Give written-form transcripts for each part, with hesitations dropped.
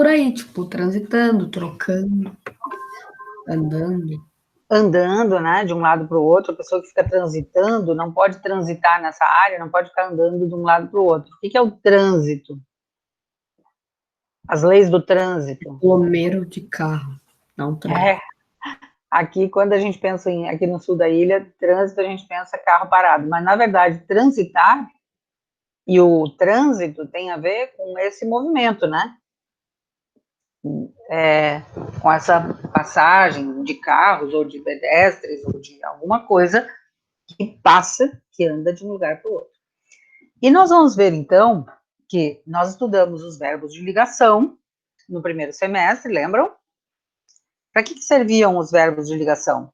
por aí, tipo, transitando, trocando, andando. Andando, né, de um lado para o outro, a pessoa que fica transitando não pode transitar nessa área, não pode ficar andando de um lado para o outro. O que é o trânsito? As leis do trânsito. Aglomerado de carro, não trânsito. Aqui, quando a gente pensa aqui no sul da ilha, trânsito, a gente pensa carro parado, mas na verdade, transitar e o trânsito tem a ver com esse movimento, né? Com essa passagem de carros ou de pedestres ou de alguma coisa que passa, que anda de um lugar para o outro. E nós vamos ver, então, que nós estudamos os verbos de ligação no primeiro semestre, lembram? Para que serviam os verbos de ligação?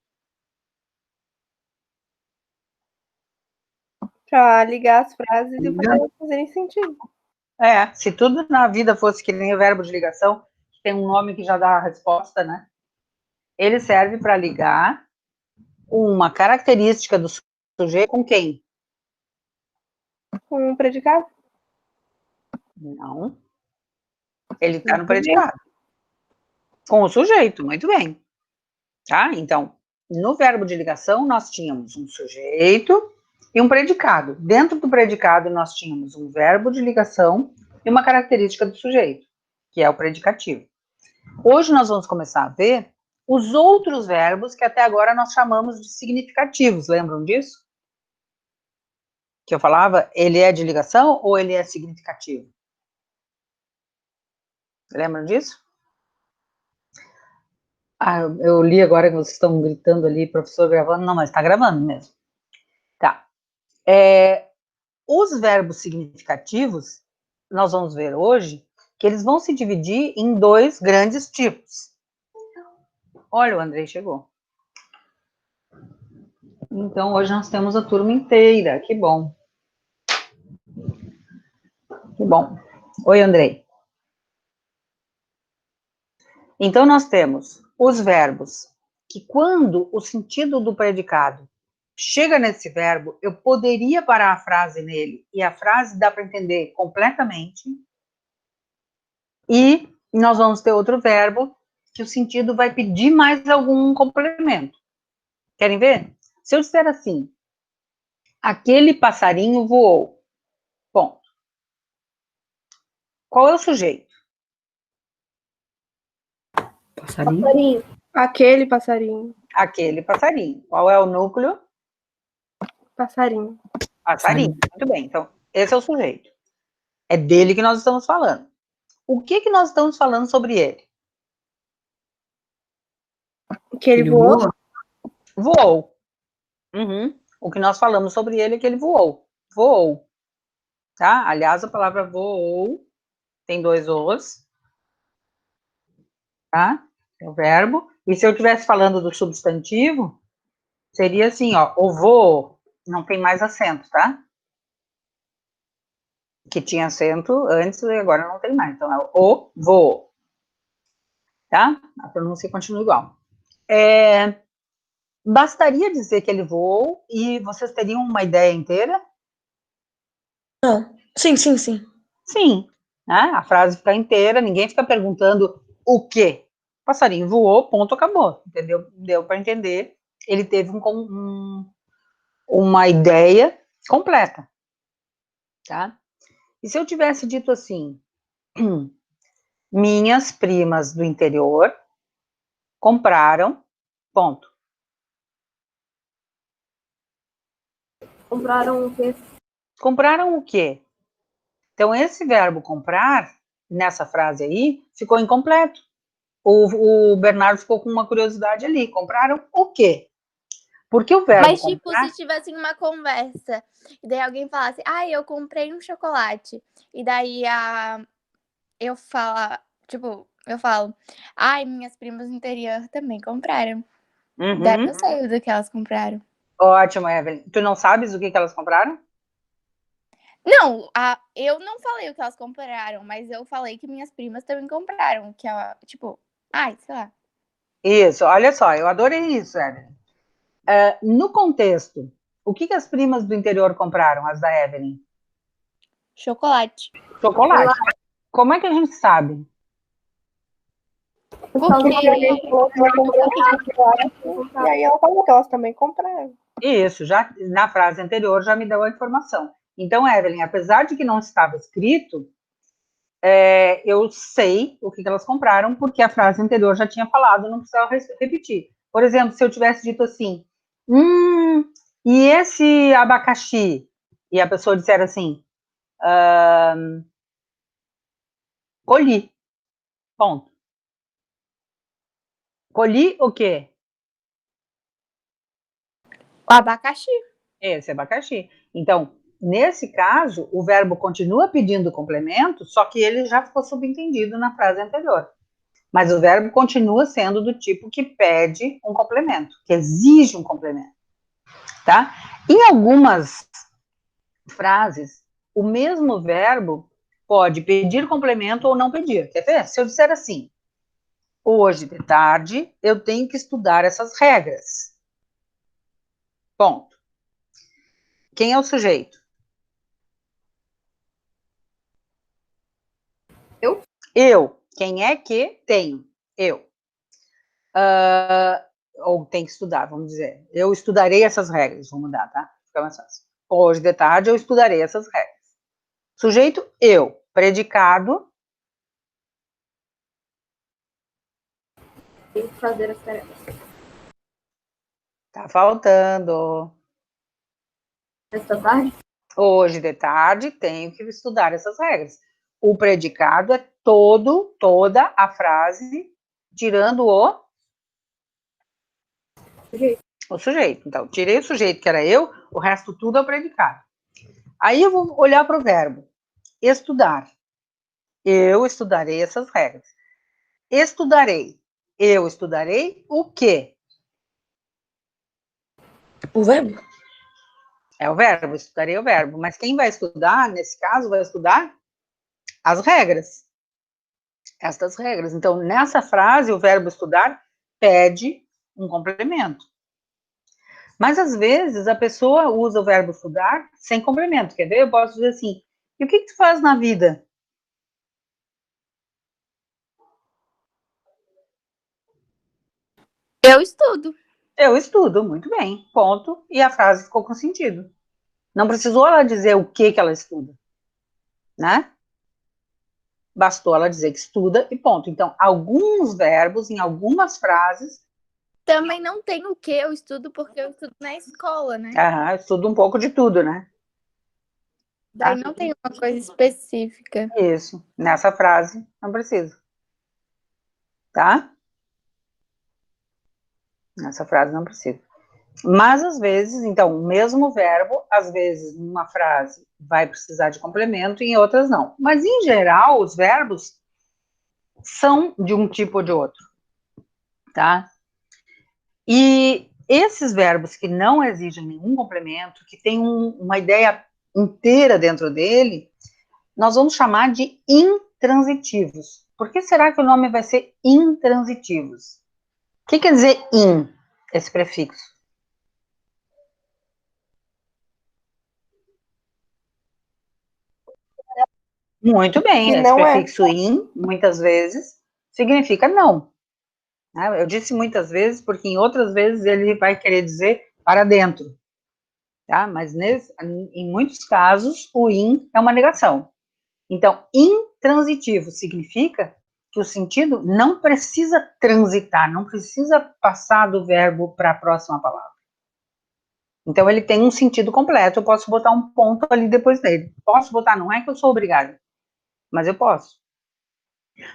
Para ligar as frases e fazer elas fazerem sentido. Se tudo na vida fosse que nem o verbo de ligação, que tem um nome que já dá a resposta, né? Ele serve para ligar uma característica do sujeito com quem? Com um predicado? Não. Ele está no predicado. Com o sujeito, muito bem. Tá? Então, no verbo de ligação, nós tínhamos um sujeito e um predicado. Dentro do predicado, nós tínhamos um verbo de ligação e uma característica do sujeito, que é o predicativo. Hoje nós vamos começar a ver os outros verbos que até agora nós chamamos de significativos. Lembram disso? Que eu falava, ele é de ligação ou ele é significativo? Lembram disso? Eu li agora que vocês estão gritando ali, professor gravando. Não, mas está gravando mesmo. Tá. Os verbos significativos, nós vamos ver hoje, que eles vão se dividir em dois grandes tipos. Olha, o Andrei chegou. Então, hoje nós temos a turma inteira, que bom. Que bom. Oi, Andrei. Então, nós temos os verbos que, quando o sentido do predicado chega nesse verbo, eu poderia parar a frase nele, e a frase dá para entender completamente. E nós vamos ter outro verbo que o sentido vai pedir mais algum complemento. Querem ver? Se eu disser assim, aquele passarinho voou. Ponto. Qual é o sujeito? Passarinho. Aquele passarinho. Aquele passarinho. Qual é o núcleo? Passarinho. Passarinho. Muito bem. Então, esse é o sujeito. É dele que nós estamos falando. O que nós estamos falando sobre ele? Que ele voou? Voou. Uhum. O que nós falamos sobre ele é que ele voou. Voou. Tá? Aliás, a palavra voou tem dois os. Tá? É o verbo. E se eu estivesse falando do substantivo, seria assim, ó, o voo não tem mais acento, tá? Que tinha acento antes e agora não tem mais. Então, é o voo. Tá? A pronúncia continua igual. Bastaria dizer que ele voou e vocês teriam uma ideia inteira? Não. Sim. Sim. Né? A frase fica inteira, ninguém fica perguntando o quê. O passarinho voou, ponto, acabou. Entendeu? Deu para entender. Ele teve uma ideia completa. Tá? E se eu tivesse dito assim, minhas primas do interior compraram, ponto. Compraram o quê? Compraram o quê? Então, esse verbo comprar, nessa frase aí, ficou incompleto. O Bernardo ficou com uma curiosidade ali. Compraram o quê? Porque o verbo Mas, tipo, comprar... se tivesse uma conversa, e daí alguém falasse, eu comprei um chocolate. E daí eu falo, minhas primas do interior também compraram. Uhum. Daí eu sei do que elas compraram. Ótimo, Evelyn. Tu não sabes o que elas compraram? Não, eu não falei o que elas compraram, mas eu falei que minhas primas também compraram. Que sei lá. Isso, olha só, eu adorei isso, Evelyn. No contexto, o que as primas do interior compraram, as da Evelyn? Chocolate. Chocolate. Como é que a gente sabe? Porque E aí ela falou que elas também compraram. Isso, já na frase anterior já me deu a informação. Então, Evelyn, apesar de que não estava escrito, eu sei o que elas compraram, porque a frase anterior já tinha falado, não precisava repetir. Por exemplo, se eu tivesse dito assim, e esse abacaxi? E a pessoa disser assim, colhi, ponto. Colhi o quê? o abacaxi. Esse abacaxi. Então, nesse caso, o verbo continua pedindo complemento, só que ele já ficou subentendido na frase anterior. Mas o verbo continua sendo do tipo que pede um complemento, que exige um complemento, tá? Em algumas frases, o mesmo verbo pode pedir complemento ou não pedir. Quer ver? Se eu disser assim, hoje de tarde eu tenho que estudar essas regras. Ponto. Quem é o sujeito? Eu. Quem é que tenho? Eu. Ou tem que estudar, vamos dizer. Eu estudarei essas regras. Vou mudar, tá? Fica mais fácil. Hoje de tarde eu estudarei essas regras. Sujeito, eu. Predicado. Tem que fazer as tarefas. Tá faltando. Esta tarde? Hoje de tarde tenho que estudar essas regras. O predicado é toda a frase, tirando o sujeito. Então, tirei o sujeito, que era eu, o resto tudo é o predicado. Aí eu vou olhar para o verbo. Estudar. Eu estudarei essas regras. Estudarei. Eu estudarei o quê? O verbo? É o verbo, estudarei o verbo. Mas quem vai estudar, nesse caso, vai estudar as regras. Estas regras. Então, nessa frase, o verbo estudar pede um complemento. Mas, às vezes, a pessoa usa o verbo estudar sem complemento. Quer ver? Eu posso dizer assim, e o que tu faz na vida? Eu estudo. Eu estudo, muito bem, ponto. E a frase ficou com sentido. Não precisou ela dizer o que ela estuda, né? Bastou ela dizer que estuda e ponto. Então, alguns verbos em algumas frases... Também não tem o que eu estudo, porque eu estudo na escola, né? Eu estudo um pouco de tudo, né? Daí não tem uma coisa específica. Isso. Nessa frase, não precisa. Tá? Nessa frase não precisa. Mas, às vezes, então, o mesmo verbo, às vezes, numa frase vai precisar de complemento e em outras não. Mas, em geral, os verbos são de um tipo ou de outro, tá? E esses verbos que não exigem nenhum complemento, que tem uma ideia inteira dentro dele, nós vamos chamar de intransitivos. Por que será que o nome vai ser intransitivos? O que quer dizer in, esse prefixo? Muito bem, Que esse não prefixo in, muitas vezes, significa não. Eu disse muitas vezes, porque em outras vezes ele vai querer dizer para dentro. Tá? Mas em muitos casos, o in é uma negação. Então, intransitivo significa que o sentido não precisa transitar, não precisa passar do verbo para a próxima palavra. Então, ele tem um sentido completo, eu posso botar um ponto ali depois dele. Posso botar, não é que eu sou obrigada, mas eu posso.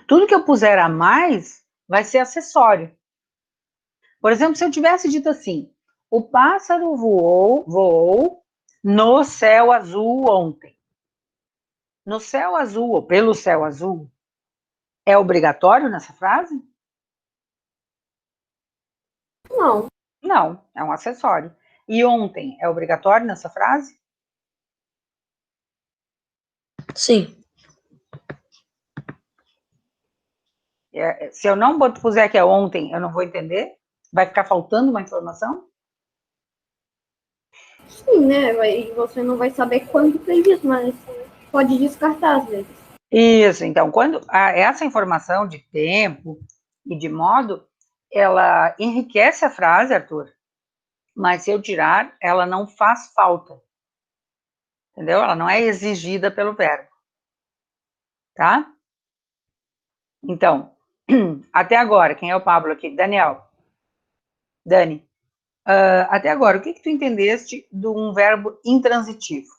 Tudo que eu puser a mais vai ser acessório. Por exemplo, se eu tivesse dito assim, o pássaro voou no céu azul ontem. No céu azul, ou pelo céu azul, é obrigatório nessa frase? Não. Não, é um acessório. E ontem é obrigatório nessa frase? Sim. Se eu não puser que é ontem, eu não vou entender? Vai ficar faltando uma informação? Sim, né? E você não vai saber quando fez isso, mas pode descartar às vezes. Isso, então, quando essa informação de tempo, e de modo, ela enriquece a frase, Arthur, mas se eu tirar, ela não faz falta. Entendeu? Ela não é exigida pelo verbo. Tá? Então, até agora, quem é o Pablo aqui? Daniel. Dani. Até agora, o que tu entendeste de um verbo intransitivo?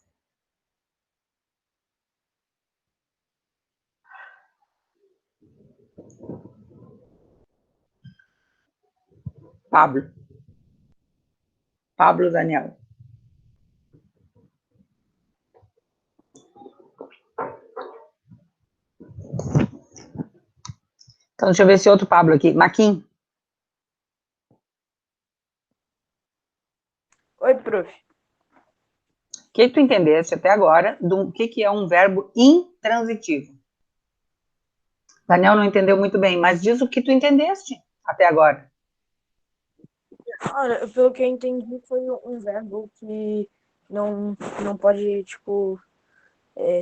Pablo Daniel. Então, deixa eu ver esse outro Pablo aqui. Maquin. Oi, prof. O que tu entendeste até agora do que é um verbo intransitivo? Daniel não entendeu muito bem, mas diz o que tu entendeste até agora. Olha, pelo que eu entendi, foi um verbo que não pode, tipo,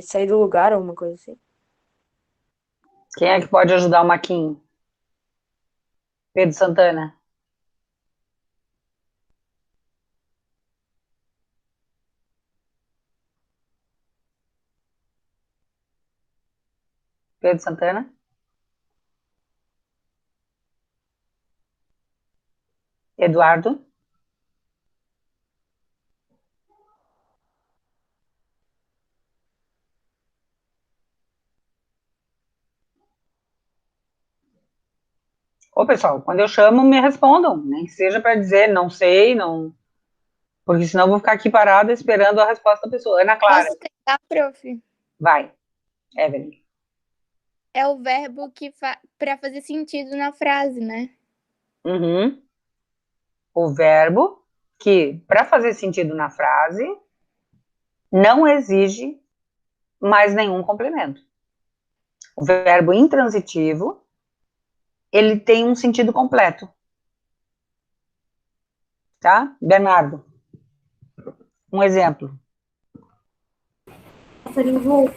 sair do lugar ou uma coisa assim. Quem é que pode ajudar o Maquin? Pedro Santana. Pedro Santana? Eduardo? Ô, pessoal, quando eu chamo, me respondam. Nem que seja para dizer não sei, não... Porque senão eu vou ficar aqui parada esperando a resposta da pessoa. Ana Clara. Posso tentar, prof? Vai. Evelyn. É o verbo que para fazer sentido na frase, né? Uhum. O verbo que, para fazer sentido na frase, não exige mais nenhum complemento. O verbo intransitivo, ele tem um sentido completo. Tá? Bernardo. Um exemplo. Passarinho voou.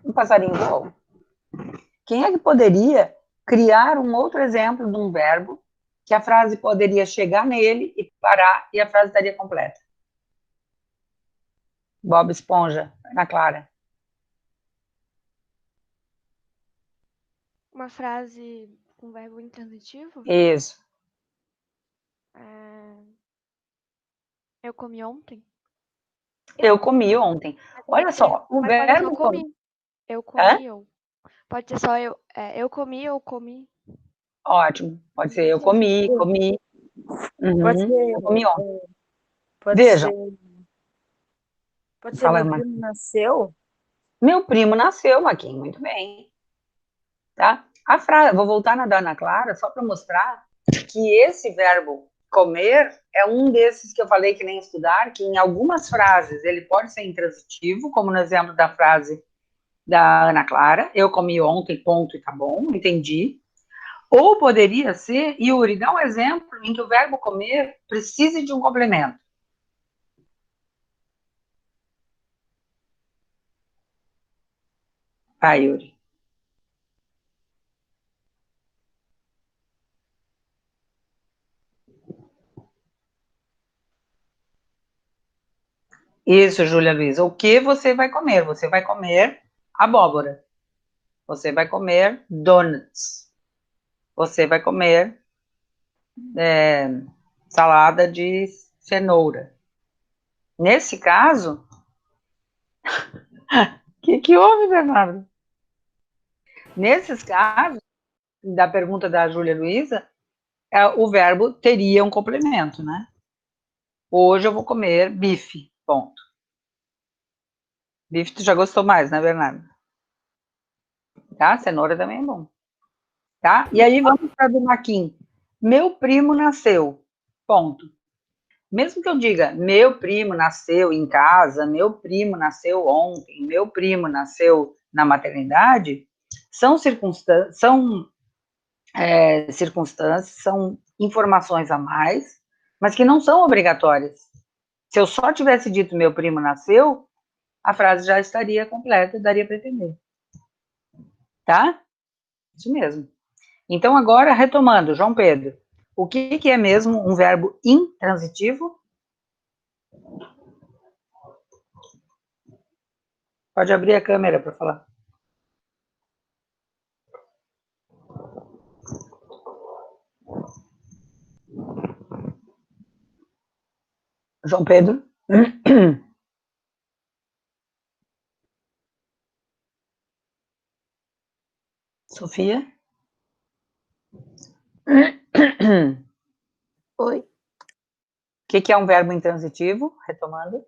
Um passarinho voou. Quem é que poderia criar um outro exemplo de um verbo que a frase poderia chegar nele e parar e a frase estaria completa? Bob Esponja, Ana Clara. Uma frase com verbo intransitivo? Isso. Eu comi ontem. Eu comi ontem. Olha só, o Mas pode ser verbo... eu comi. Eu comi ou... Pode ser só eu comi ou comi. Ótimo. Pode ser eu comi. Uhum. Pode ser. Eu comi ontem. Pode Vejam. Pode ser Fala, meu Mar- primo nasceu? Meu primo nasceu, Maquinho, muito bem. Tá? A frase, vou voltar na da Ana Clara só para mostrar que esse verbo comer é um desses que eu falei que nem estudar, que em algumas frases ele pode ser intransitivo, como no exemplo da frase da Ana Clara, eu comi ontem, ponto, e tá bom, entendi. Ou poderia ser, Yuri, dá um exemplo em que o verbo comer precise de um complemento. Vai, Yuri. Isso, Júlia Luiz. O que você vai comer? Você vai comer abóbora. Você vai comer donuts. Você vai comer salada de cenoura. Nesse caso, o que houve, Bernardo? Nesses casos, da pergunta da Júlia Luiza, o verbo teria um complemento, né? Hoje eu vou comer bife, ponto. Bife tu já gostou mais, né, Bernardo? Tá? Cenoura também é bom. Tá? E aí vamos para do Maquin. Meu primo nasceu, ponto. Mesmo que eu diga, meu primo nasceu em casa, meu primo nasceu ontem, meu primo nasceu na maternidade, são circunstâncias, são informações a mais, mas que não são obrigatórias. Se eu só tivesse dito meu primo nasceu, a frase já estaria completa e daria para entender. Tá? Isso mesmo. Então, agora, retomando, João Pedro, o que é mesmo um verbo intransitivo? Pode abrir a câmera para falar. João Pedro? Sofia? Oi. O que é um verbo intransitivo? Retomando.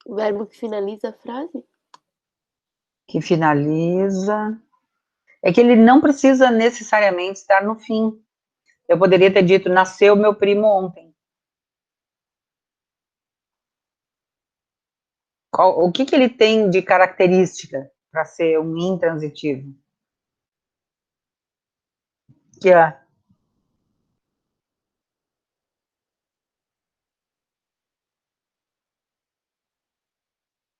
O verbo que finaliza a frase? Que finaliza. É que ele não precisa necessariamente estar no fim. Eu poderia ter dito, nasceu meu primo ontem. O que ele tem de característica para ser um intransitivo? Que é?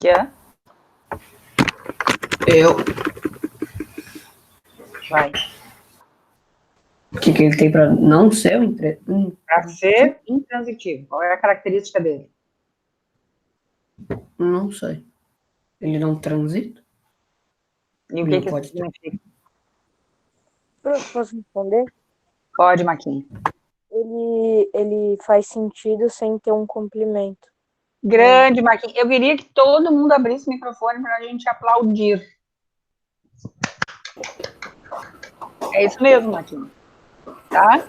Que é? Eu. Vai. O que ele tem para não ser Para ser intransitivo. Qual é a característica dele? Não sei. Ele não transita? E o Não que isso pode ter. significa? Posso responder? Pode, Maquinha. Ele faz sentido sem ter um complemento. Grande, Maquinha. Eu queria que todo mundo abrisse o microfone para a gente aplaudir. É isso mesmo, Maquinha. Tá?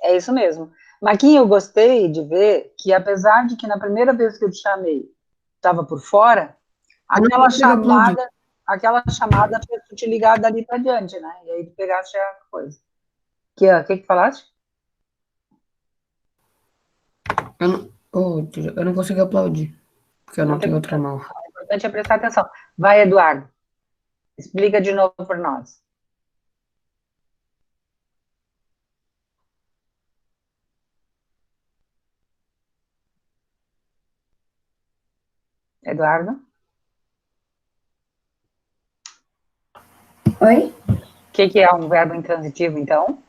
É isso mesmo. Maquinha, eu gostei de ver que, apesar de que na primeira vez que eu te chamei, estava por fora, aquela chamada fez tu te ligar dali para diante, né? E aí tu pegaste a coisa. O que falaste? Eu não consigo aplaudir, porque eu não tenho outra mão. O importante é prestar atenção. Vai, Eduardo. Explica de novo para nós. Eduardo? Oi? O que é um verbo intransitivo, então?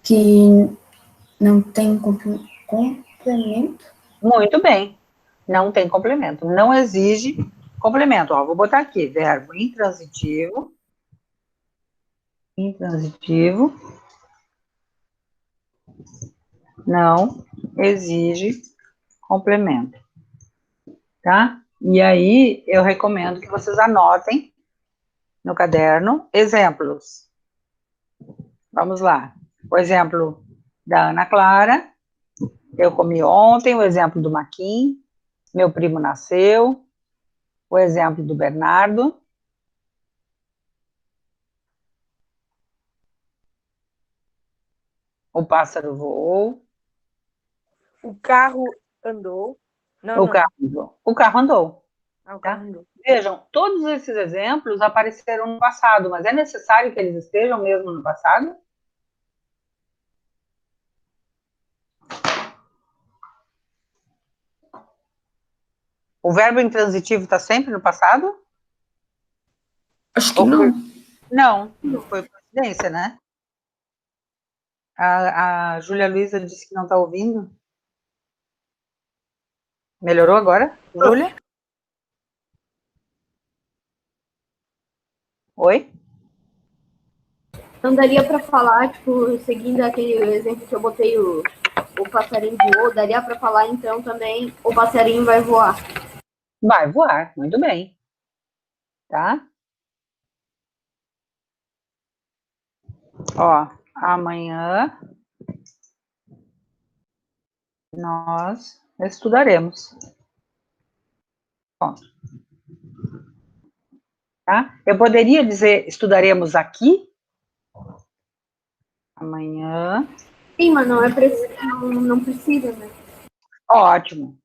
Que não tem complemento? Muito bem. Não tem complemento. Não exige complemento. Ó, vou botar aqui, verbo intransitivo. Intransitivo. Não exige complemento. Tá? E aí, eu recomendo que vocês anotem no caderno exemplos. Vamos lá. O exemplo da Ana Clara. Eu comi ontem. O exemplo do Maquin. Meu primo nasceu. O exemplo do Bernardo. O pássaro voou. O carro andou. O carro andou. O carro andou. Vejam, todos esses exemplos apareceram no passado, mas é necessário que eles estejam mesmo no passado? O verbo intransitivo está sempre no passado? Acho que não. Não, foi coincidência, né? A Júlia Luiza disse que não está ouvindo. Melhorou agora, Júlia? Oi? Não daria para falar, tipo, seguindo aquele exemplo que eu botei, o passarinho voou, daria para falar então também o passarinho vai voar. Vai voar, muito bem. Tá? Ó, amanhã nós estudaremos. Ó. Tá? Eu poderia dizer estudaremos aqui? Amanhã. Sim, mas não é não precisa, né? Ótimo.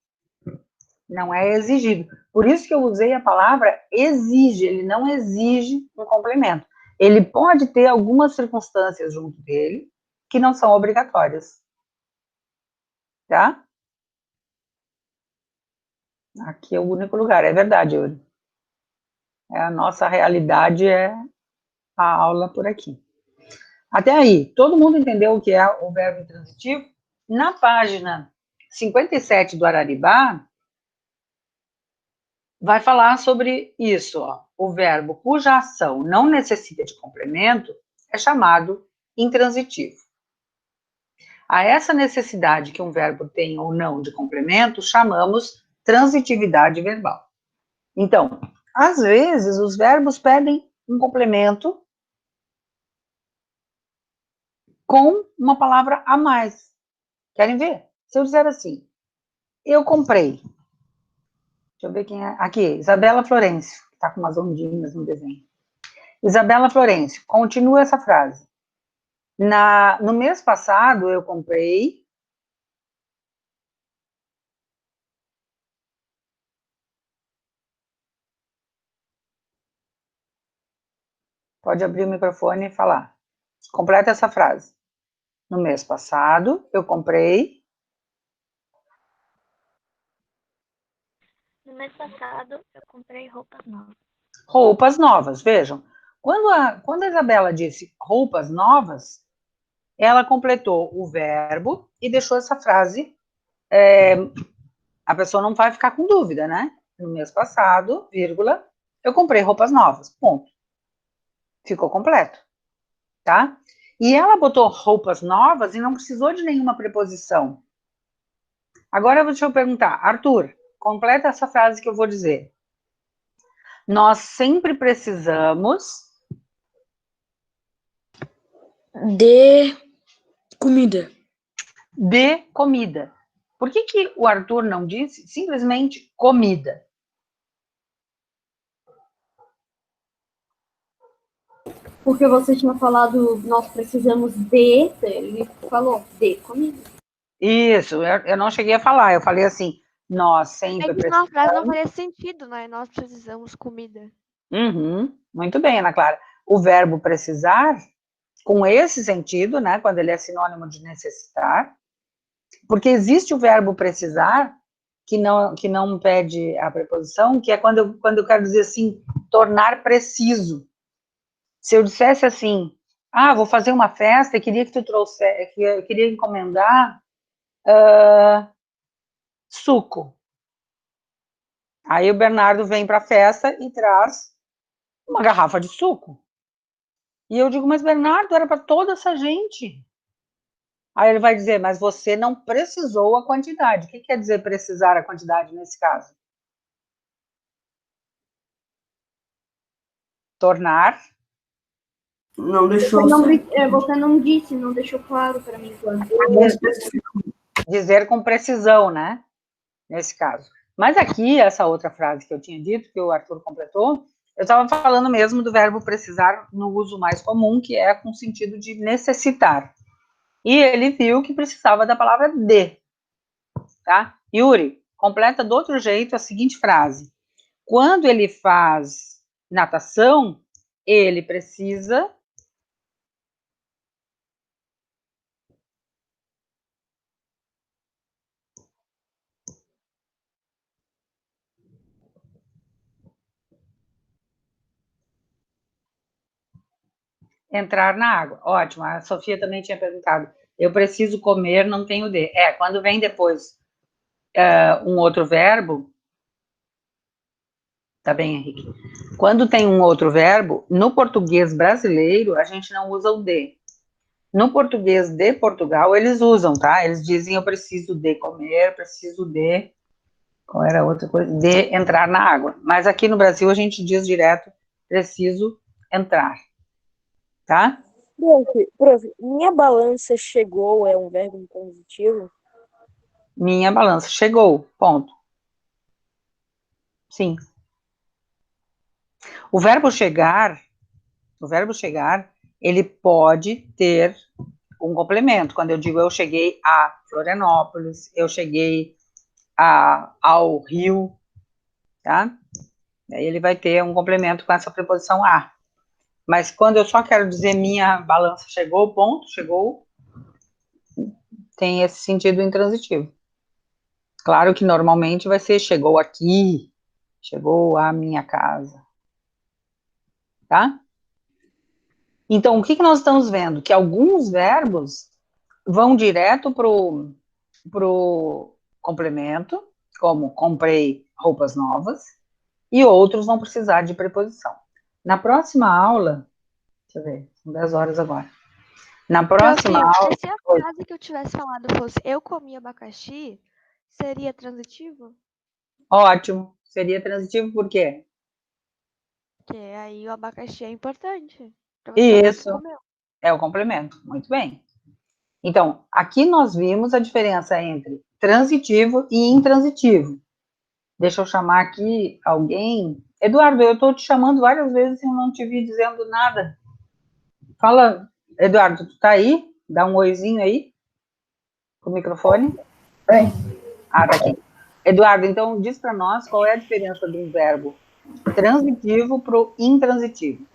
Não é exigido. Por isso que eu usei a palavra exige. Ele não exige um complemento. Ele pode ter algumas circunstâncias junto dele que não são obrigatórias. Tá? Aqui é o único lugar. É verdade, Yuri. A nossa realidade é a aula por aqui. Até aí, todo mundo entendeu o que é o verbo intransitivo? Na página 57 do Araribá, vai falar sobre isso, ó. O verbo cuja ação não necessita de complemento é chamado intransitivo. A essa necessidade que um verbo tem ou não de complemento, chamamos transitividade verbal. Então, às vezes, os verbos pedem um complemento com uma palavra a mais. Querem ver? Se eu disser assim, eu comprei. Deixa eu ver quem é. Aqui, Isabela Florencio, que está com umas ondinhas no desenho. Isabela Florencio, continua essa frase. No mês passado, eu comprei. Pode abrir o microfone e falar. Completa essa frase. No mês passado, eu comprei. No mês passado, eu comprei roupas novas. Roupas novas, vejam. Quando a Isabela disse roupas novas, ela completou o verbo e deixou essa frase. A pessoa não vai ficar com dúvida, né? No mês passado, vírgula, eu comprei roupas novas. Ponto. Ficou completo. Tá? E ela botou roupas novas e não precisou de nenhuma preposição. Agora deixa eu perguntar, Arthur, completa essa frase que eu vou dizer. Nós sempre precisamos De comida. de comida. Por que o Arthur não disse simplesmente comida? Porque você tinha falado, nós precisamos de, ele falou de comida. Isso, eu não cheguei a falar, eu falei assim, nós sempre É que senão a frase não precisamos... faria sentido, né? Nós precisamos comida. Muito bem, Ana Clara. O verbo precisar, com esse sentido, né, quando ele é sinônimo de necessitar, porque existe o verbo precisar, que não pede a preposição, que é quando eu quero dizer assim, tornar preciso. Se eu dissesse assim, vou fazer uma festa e queria que tu trouxesse, queria encomendar suco. Aí o Bernardo vem para a festa e traz uma garrafa de suco. E eu digo, mas Bernardo, era para toda essa gente. Aí ele vai dizer, mas você não precisou a quantidade. O que quer dizer precisar a quantidade nesse caso? Tornar. Não deixou. Você não disse, não deixou claro para mim quando. Dizer com precisão, né? Nesse caso. Mas aqui, essa outra frase que eu tinha dito, que o Arthur completou, eu estava falando mesmo do verbo precisar no uso mais comum, que é com sentido de necessitar. E ele viu que precisava da palavra de. Tá? Yuri, completa do outro jeito a seguinte frase. Quando ele faz natação, ele precisa... entrar na água. Ótimo, a Sofia também tinha perguntado. Eu preciso comer, não tenho de. Quando vem depois um outro verbo, tá bem, Henrique? Quando tem um outro verbo, no português brasileiro, a gente não usa o de. No português de Portugal, eles usam, tá? Eles dizem, eu preciso de comer, preciso de... Qual era a outra coisa? De entrar na água. Mas aqui no Brasil, a gente diz direto, preciso entrar. Tá? Prof, minha balança chegou é um verbo intransitivo? Minha balança chegou, ponto. Sim. O verbo chegar, ele pode ter um complemento. Quando eu digo eu cheguei a Florianópolis, eu cheguei ao Rio, tá? Aí ele vai ter um complemento com essa preposição a. Mas quando eu só quero dizer minha balança chegou, ponto, chegou, tem esse sentido intransitivo. Claro que normalmente vai ser chegou aqui, chegou à minha casa. tá? Então, o que nós estamos vendo? Que alguns verbos vão direto pro complemento, como comprei roupas novas, e outros vão precisar de preposição. Na próxima aula, deixa eu ver, são 10 horas agora. Na próxima aula... Se a frase que eu tivesse falado fosse eu comi abacaxi, seria transitivo? Ótimo. Seria transitivo por quê? Porque aí o abacaxi é importante. Pra você falar que Isso, comeu. é o complemento. Muito bem. Então, aqui nós vimos a diferença entre transitivo e intransitivo. Deixa eu chamar aqui alguém. Eduardo, eu estou te chamando várias vezes e eu não te vi dizendo nada. Fala, Eduardo, tu tá aí? Dá um oizinho aí com o microfone. Oi. Ah, tá aqui. Eduardo, então diz para nós qual é a diferença de um verbo transitivo para o intransitivo.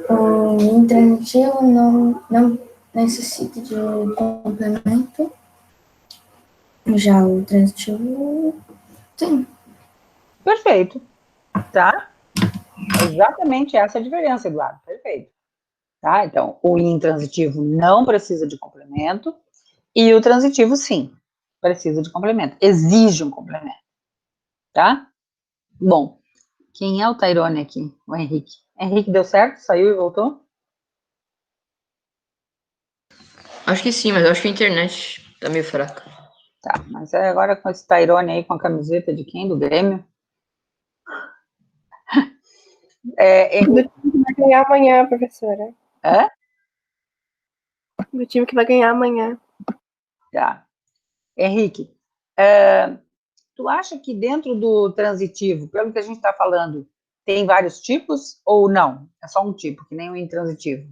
O intransitivo não necessita de complemento. Já o transitivo, sim. Perfeito. Tá? Exatamente essa a diferença, Eduardo. Perfeito. Tá? Então, o intransitivo não precisa de complemento e o transitivo, sim, precisa de complemento. Exige um complemento. Tá? Bom, quem é o Tairone aqui? O Henrique. Henrique deu certo? Saiu e voltou? Acho que sim, mas eu acho que a internet tá meio fraca. Tá, mas agora com esse Tairone aí com a camiseta de quem? Do Grêmio? Do time que vai ganhar amanhã, professora. É? Do time que vai ganhar amanhã. Tá. Henrique, tu acha que dentro do transitivo, pelo que a gente está falando, tem vários tipos ou não? É só um tipo, que nem o intransitivo?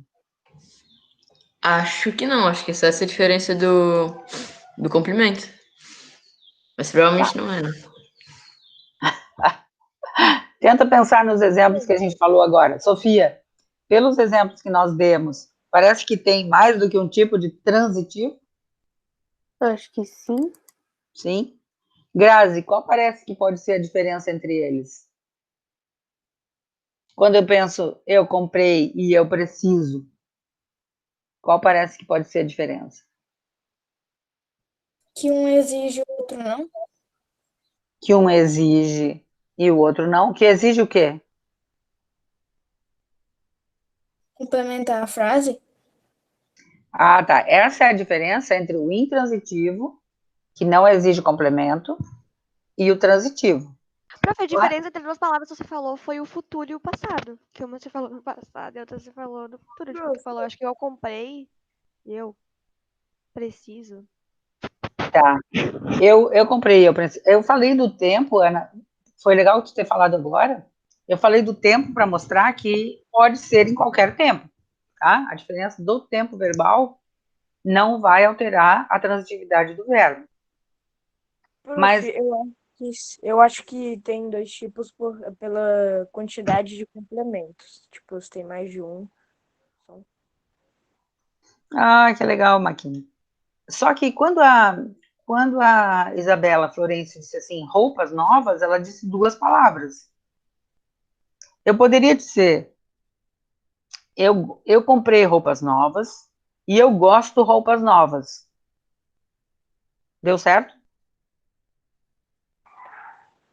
Acho que não, acho que essa é a diferença do complemento. Mas provavelmente não é, né? Tenta pensar nos exemplos que a gente falou agora. Sofia, pelos exemplos que nós demos, parece que tem mais do que um tipo de transitivo? Acho que sim. Sim. Grazi, qual parece que pode ser a diferença entre eles? Quando eu penso eu comprei e eu preciso, qual parece que pode ser a diferença? Que um exige o outro não. Que um exige e o outro não? Que exige o quê? Complementar a frase. Ah, tá. Essa é a diferença entre o intransitivo, que não exige complemento, e o transitivo. Prof, a diferença entre duas palavras que você falou foi o futuro e o passado. Que uma você falou no passado e a outra você falou no futuro. Tipo, tu falou, acho que eu comprei, eu preciso. Tá. Eu comprei, eu falei do tempo, Ana, foi legal tu ter falado agora. Eu falei do tempo para mostrar que pode ser em qualquer tempo, tá? A diferença do tempo verbal não vai alterar a transitividade do verbo. Prof, Mas, eu acho que tem dois tipos pela quantidade de complementos. Tipo, se tem mais de um. que legal, Maquinha. Só que quando a Isabela Florencio disse assim, roupas novas, ela disse duas palavras. Eu poderia dizer, eu comprei roupas novas e eu gosto roupas novas. Deu certo?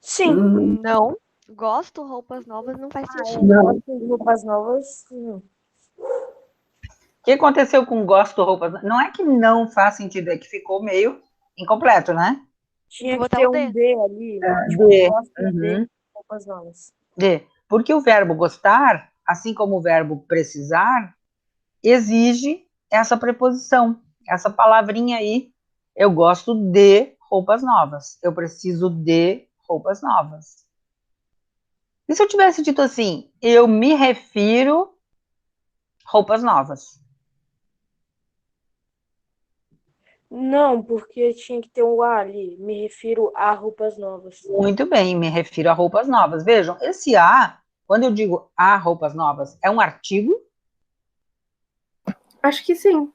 Sim. Não. Gosto, roupas novas, não faz sentido. Não. Roupas novas. O que aconteceu com gosto roupas? Não é que não faz sentido, é que ficou meio incompleto, né? Tinha que botar ter um um D. D ali. Tipo, De, gosto uhum, de roupas novas. de. Porque o verbo gostar, assim como o verbo precisar, exige essa preposição, essa palavrinha aí. Eu gosto de roupas novas. Eu preciso de roupas novas. E se eu tivesse dito assim, eu me refiro roupas novas? Não, porque tinha que ter um A ali. Me refiro a roupas novas. Muito bem, me refiro a roupas novas. Vejam, esse a, quando eu digo a roupas novas, é um artigo? Acho que sim.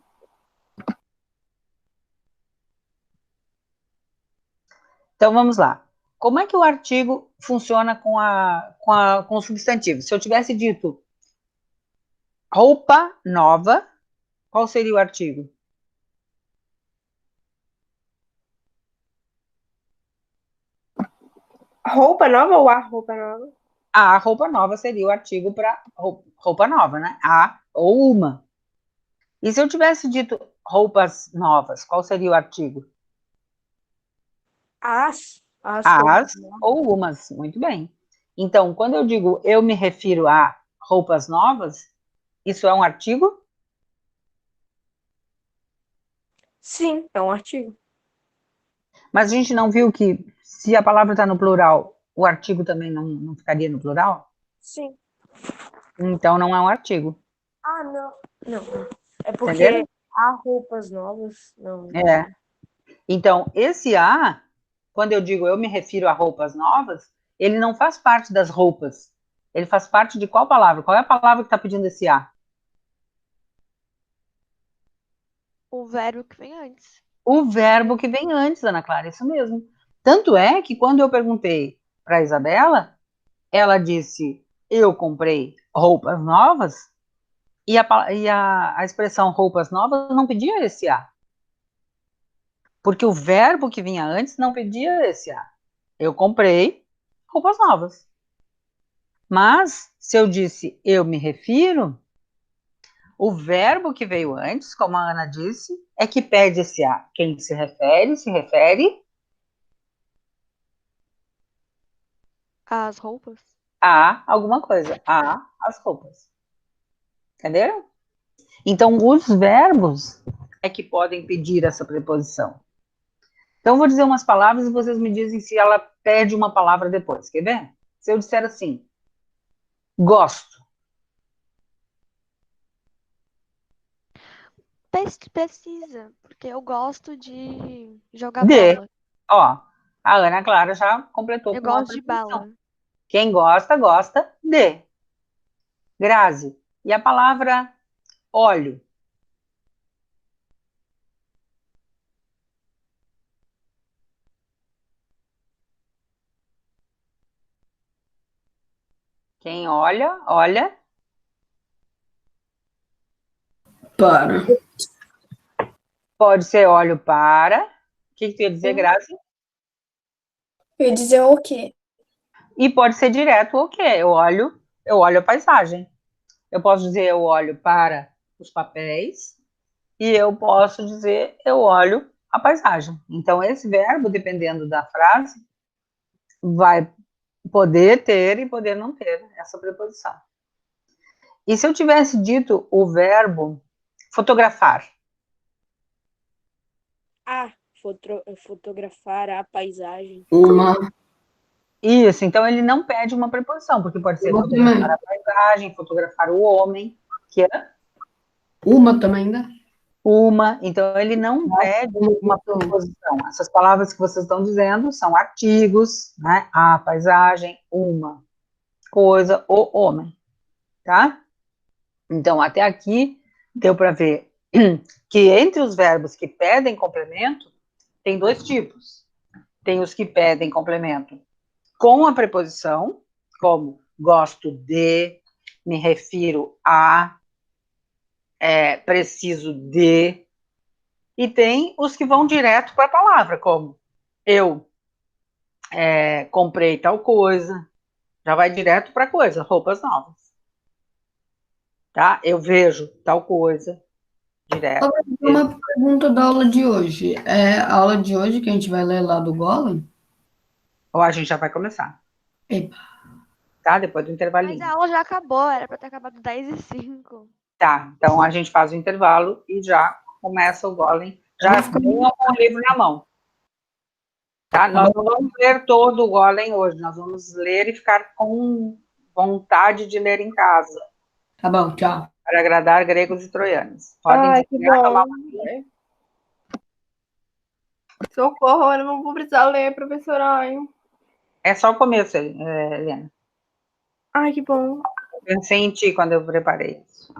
Então vamos lá. como é que o artigo funciona com o substantivo? Se eu tivesse dito roupa nova, qual seria o artigo? Roupa nova ou a roupa nova? A roupa nova seria o artigo para roupa nova, né? A ou uma. E se eu tivesse dito roupas novas, qual seria o artigo? As As ou umas, muito bem. Então, quando eu digo eu me refiro a roupas novas, isso é um artigo? Sim, é um artigo. Mas a gente não viu que se a palavra está no plural, o artigo também não ficaria no plural? Sim. Então não é um artigo. Ah, não. Não. É porque Entenderam? há roupas novas. Não. É. Então, esse a, quando eu digo eu me refiro a roupas novas, ele não faz parte das roupas. Ele faz parte de qual palavra? Qual é a palavra que está pedindo esse a? O verbo que vem antes. O verbo que vem antes, Ana Clara, isso mesmo. Tanto é que quando eu perguntei para a Isabela, ela disse, eu comprei roupas novas, e a expressão roupas novas não pedia esse a. Porque o verbo que vinha antes não pedia esse a. Eu comprei roupas novas. Mas, se eu disse eu me refiro, o verbo que veio antes, como a Ana disse, é que pede esse a. Quem se refere As roupas. a alguma coisa, a as roupas. Entenderam? Então, os verbos é que podem pedir essa preposição. Então, eu vou dizer umas palavras e vocês me dizem se ela pede uma palavra depois. Quer ver? Se eu disser assim, gosto. Precisa, porque eu gosto de jogar De. bola. Ó, a Ana Clara já completou Eu com uma gosto de preposição. bala. Quem gosta, gosta de. Grazi. E a palavra óleo? Quem olha, olha. Para. Pode ser óleo para. O que tu ia dizer, Grazi? Eu ia dizer o quê? E pode ser direto o quê? Eu olho a paisagem. Eu posso dizer eu olho para os papéis e eu posso dizer eu olho a paisagem. Então, esse verbo, dependendo da frase, vai poder ter e poder não ter essa preposição. E se eu tivesse dito o verbo fotografar? Fotografar a paisagem. Uma. Isso, então ele não pede uma preposição, porque pode ser Uma fotografar também. a paisagem, fotografar o homem, que é Uma também dá. uma, então ele não pede uma preposição. Essas palavras que vocês estão dizendo são artigos, né? A paisagem, uma coisa, o homem, tá? Então, até aqui, deu para ver que entre os verbos que pedem complemento, tem dois tipos. Tem os que pedem complemento com a preposição, como gosto de, me refiro a, preciso de, e tem os que vão direto para a palavra, como eu comprei tal coisa, já vai direto para a coisa, roupas novas. Tá? Eu vejo tal coisa, direto. Uma pergunta da aula de hoje. É a aula de hoje que a gente vai ler lá do Golem? Ou a gente já vai começar. Epa. Tá? Depois do Mas intervalinho. a aula já acabou, era pra ter acabado 10h05. Tá, então a gente faz o intervalo e já começa o Golem. Já venham com o livro na mão. Tá? Nós não vamos ler todo o Golem hoje, nós vamos ler e ficar com vontade de ler em casa. Tá bom, tchau. Para agradar gregos e troianos. Podem Ai, que desligar, tomar bom. uma... Socorro, eu não vou precisar ler, professora. Ai, É só o começo, Helena. Ai, que bom. Pensei em ti quando eu preparei isso.